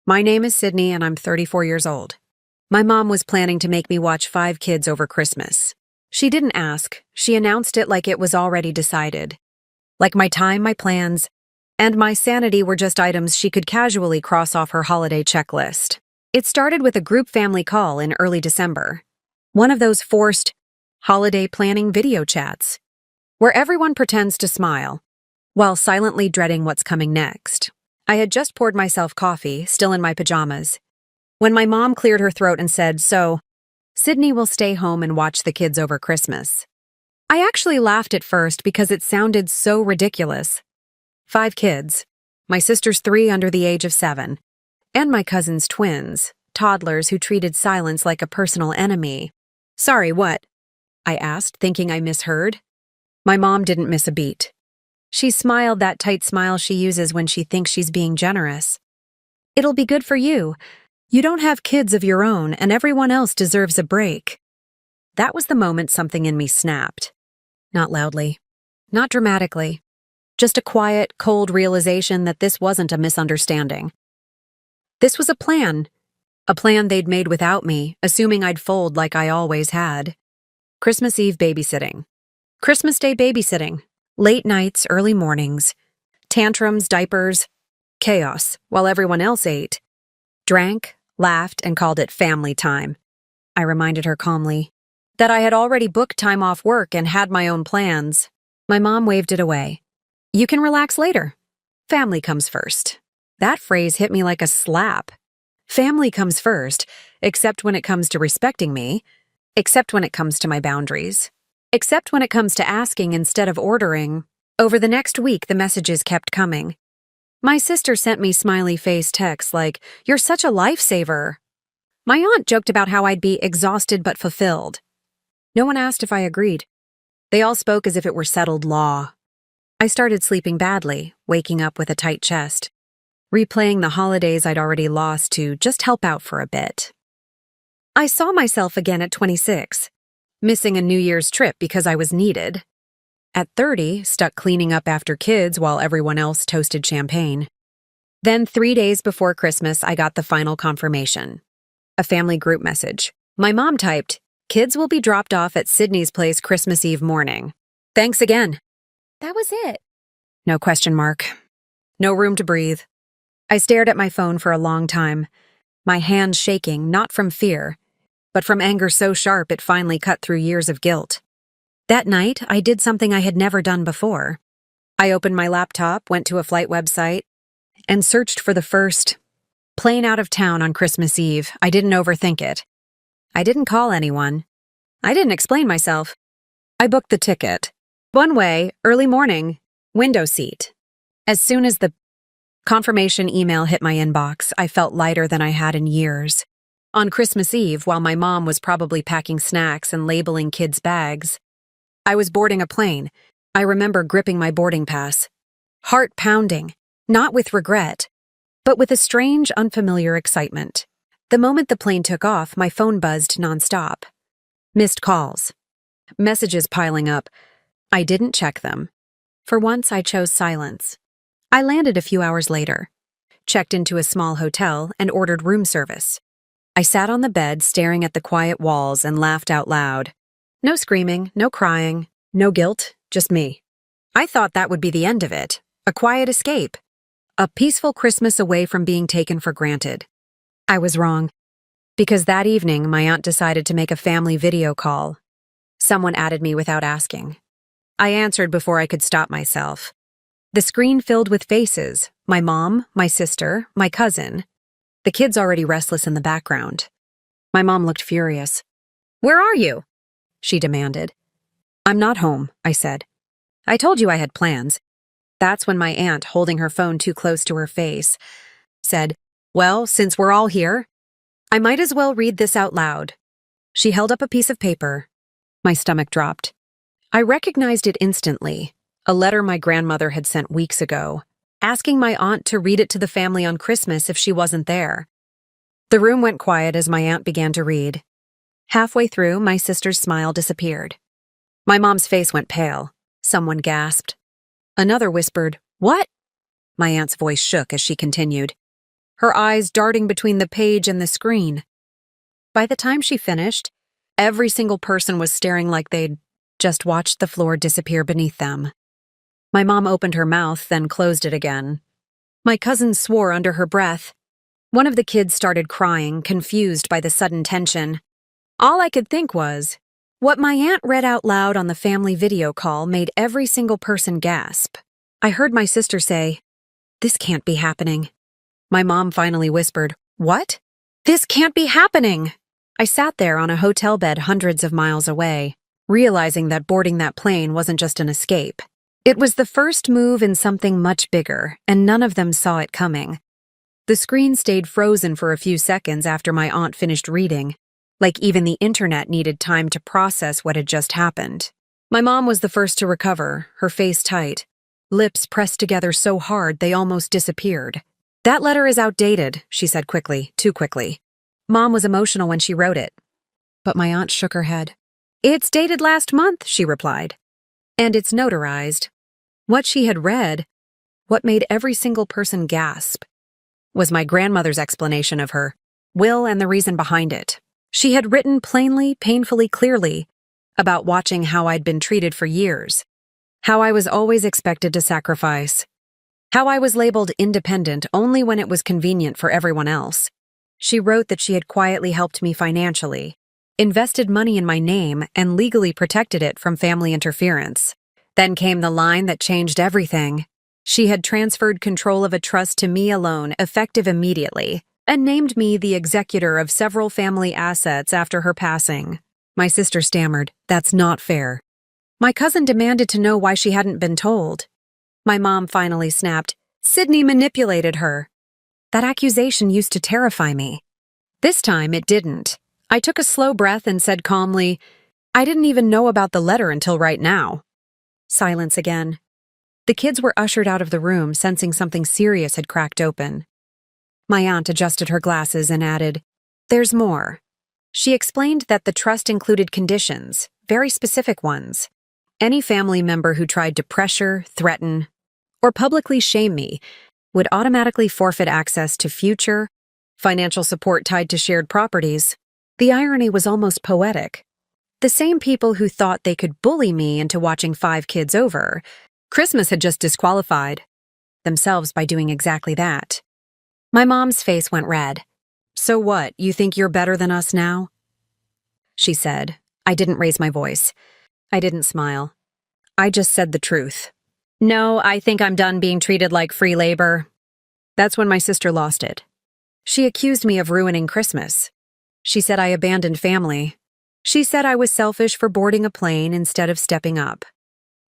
My name is Sydney and I'm 34 years old. My mom was planning to make me watch 5 kids over Christmas. She didn't ask. She announced it like it was already decided. Like my time, my plans, and my sanity were just items she could casually cross off her holiday checklist. It started with a group family call in early December. One of those forced holiday planning video chats, where everyone pretends to smile, while silently dreading what's coming next. I had just poured myself coffee, still in my pajamas, when my mom cleared her throat and said, "So, Sydney will stay home and watch the kids over Christmas." I actually laughed at first because it sounded so ridiculous. 5 kids, my sister's 3 under the age of 7, and my cousin's twins, toddlers who treated silence like a personal enemy. "Sorry, what?" I asked, thinking I misheard. My mom didn't miss a beat. She smiled that tight smile she uses when she thinks she's being generous. "It'll be good for you. You don't have kids of your own, and everyone else deserves a break." That was the moment something in me snapped. Not loudly, not dramatically, just a quiet, cold realization that this wasn't a misunderstanding. This was a plan they'd made without me, assuming I'd fold like I always had. Christmas Eve babysitting. Christmas Day babysitting. Late nights, early mornings. Tantrums, diapers. Chaos, while everyone else ate. Drank, laughed, and called it family time. I reminded her calmly that I had already booked time off work and had my own plans. My mom waved it away. "You can relax later. Family comes first." That phrase hit me like a slap. Family comes first, except when it comes to respecting me, except when it comes to my boundaries, except when it comes to asking instead of ordering. Over the next week, the messages kept coming. My sister sent me smiley face texts like, "You're such a lifesaver." My aunt joked about how I'd be exhausted but fulfilled. No one asked if I agreed. They all spoke as if it were settled law. I started sleeping badly, waking up with a tight chest, replaying the holidays I'd already lost to just help out for a bit. I saw myself again at 26, missing a New Year's trip because I was needed. At 30, stuck cleaning up after kids while everyone else toasted champagne. Then 3 days before Christmas, I got the final confirmation. A family group message. My mom typed, "Kids will be dropped off at Sydney's place Christmas Eve morning. Thanks again." That was it. No question mark. No room to breathe. I stared at my phone for a long time, my hands shaking, not from fear, but from anger so sharp it finally cut through years of guilt. That night, I did something I had never done before. I opened my laptop, went to a flight website, and searched for the first plane out of town on Christmas Eve. I didn't overthink it. I didn't call anyone. I didn't explain myself. I booked the ticket. One way, early morning, window seat. As soon as the confirmation email hit my inbox, I felt lighter than I had in years. On Christmas Eve, while my mom was probably packing snacks and labeling kids' bags, I was boarding a plane. I remember gripping my boarding pass. Heart pounding, not with regret, but with a strange, unfamiliar excitement. The moment the plane took off, my phone buzzed nonstop. Missed calls. Messages piling up. I didn't check them. For once, I chose silence. I landed a few hours later, checked into a small hotel, and ordered room service. I sat on the bed, staring at the quiet walls, and laughed out loud. No screaming, no crying, no guilt, just me. I thought that would be the end of it. A quiet escape. A peaceful Christmas away from being taken for granted. I was wrong. Because that evening, my aunt decided to make a family video call. Someone added me without asking. I answered before I could stop myself. The screen filled with faces. My mom, my sister, my cousin. The kids already restless in the background. My mom looked furious. "Where are you?" she demanded. "I'm not home," I said. "I told you I had plans." That's when my aunt, holding her phone too close to her face, said, "Well, since we're all here, I might as well read this out loud." She held up a piece of paper. My stomach dropped. I recognized it instantly, a letter my grandmother had sent weeks ago, asking my aunt to read it to the family on Christmas if she wasn't there. The room went quiet as my aunt began to read. Halfway through, my sister's smile disappeared. My mom's face went pale. Someone gasped. Another whispered, "What?" My aunt's voice shook as she continued. her eyes darting between the page and the screen. By the time she finished, every single person was staring like they'd just watched the floor disappear beneath them. My mom opened her mouth, then closed it again. My cousin swore under her breath. One of the kids started crying, confused by the sudden tension. All I could think was, what my aunt read out loud on the family video call made every single person gasp. I heard my sister say, "This can't be happening." My mom finally whispered, "What? This can't be happening!" I sat there on a hotel bed hundreds of miles away, realizing that boarding that plane wasn't just an escape. It was the first move in something much bigger, and none of them saw it coming. The screen stayed frozen for a few seconds after my aunt finished reading, like even the internet needed time to process what had just happened. My mom was the first to recover, her face tight, lips pressed together so hard they almost disappeared. "That letter is outdated," she said quickly, too quickly. Mom was emotional when she wrote it. But my aunt shook her head. "It's dated last month," she replied. "And it's notarized." What she had read, what made every single person gasp, was my grandmother's explanation of her will and the reason behind it. She had written plainly, painfully clearly about watching how I'd been treated for years, how I was always expected to sacrifice, how I was labeled independent only when it was convenient for everyone else. She wrote that she had quietly helped me financially, invested money in my name, and legally protected it from family interference. Then came the line that changed everything. She had transferred control of a trust to me alone, effective immediately, and named me the executor of several family assets after her passing. My sister stammered, "That's not fair." My cousin demanded to know why she hadn't been told. My mom finally snapped, "Sydney manipulated her." That accusation used to terrify me. This time it didn't. I took a slow breath and said calmly, "I didn't even know about the letter until right now." Silence again. The kids were ushered out of the room, sensing something serious had cracked open. My aunt adjusted her glasses and added, "There's more." She explained that the trust included conditions, very specific ones. Any family member who tried to pressure, threaten, or publicly shame me would automatically forfeit access to future financial support tied to shared properties. The irony was almost poetic. The same people who thought they could bully me into watching 5 kids over, Christmas had just disqualified themselves by doing exactly that. My mom's face went red. "So what, you think you're better than us now?" she said. I didn't raise my voice. I didn't smile. I just said the truth. "No, I think I'm done being treated like free labor." That's when my sister lost it. She accused me of ruining Christmas. She said I abandoned family. She said I was selfish for boarding a plane instead of stepping up.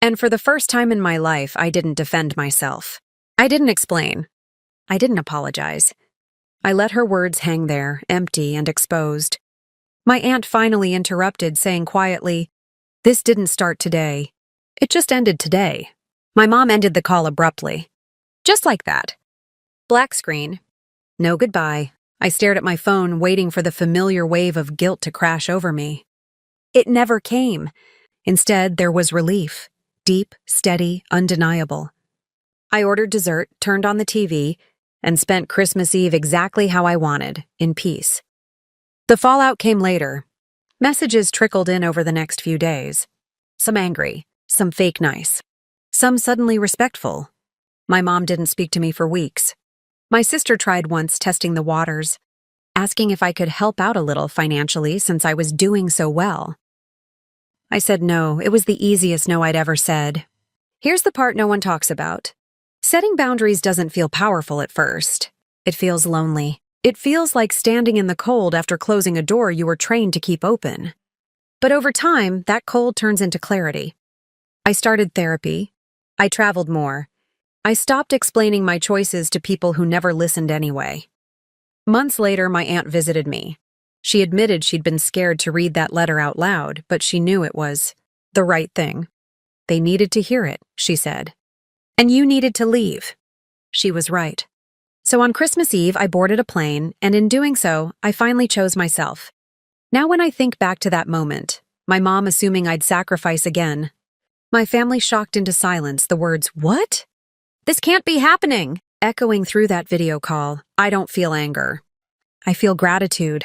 And for the first time in my life, I didn't defend myself. I didn't explain. I didn't apologize. I let her words hang there, empty and exposed. My aunt finally interrupted, saying quietly, "This didn't start today. It just ended today." My mom ended the call abruptly. Just like that. Black screen. No goodbye. I stared at my phone, waiting for the familiar wave of guilt to crash over me. It never came. Instead, there was relief. Deep, steady, undeniable. I ordered dessert, turned on the TV, and spent Christmas Eve exactly how I wanted, in peace. The fallout came later. Messages trickled in over the next few days. Some angry, some fake nice, some suddenly respectful. My mom didn't speak to me for weeks. My sister tried once, testing the waters, asking if I could help out a little financially since I was doing so well. I said no. It was the easiest no I'd ever said. Here's the part no one talks about. Setting boundaries doesn't feel powerful at first. It feels lonely. It feels like standing in the cold after closing a door you were trained to keep open. But over time, that cold turns into clarity. I started therapy. I traveled more. I stopped explaining my choices to people who never listened anyway. Months later, my aunt visited me. She admitted she'd been scared to read that letter out loud, but she knew it was the right thing. They needed to hear it, she said. And you needed to leave. She was right. So on Christmas Eve, I boarded a plane, and in doing so, I finally chose myself. Now when I think back to that moment, my mom assuming I'd sacrifice again, my family shocked into silence, the words, "What? This can't be happening!" Echoing through that video call, I don't feel anger. I feel gratitude.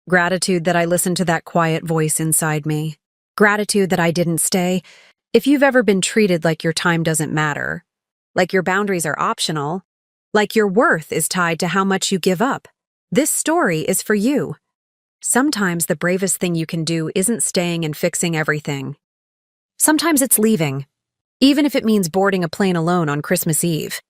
Gratitude that I listened to that quiet voice inside me. Gratitude that I didn't stay. If you've ever been treated like your time doesn't matter, like your boundaries are optional, like your worth is tied to how much you give up, this story is for you. Sometimes the bravest thing you can do isn't staying and fixing everything. Sometimes it's leaving, even if it means boarding a plane alone on Christmas Eve.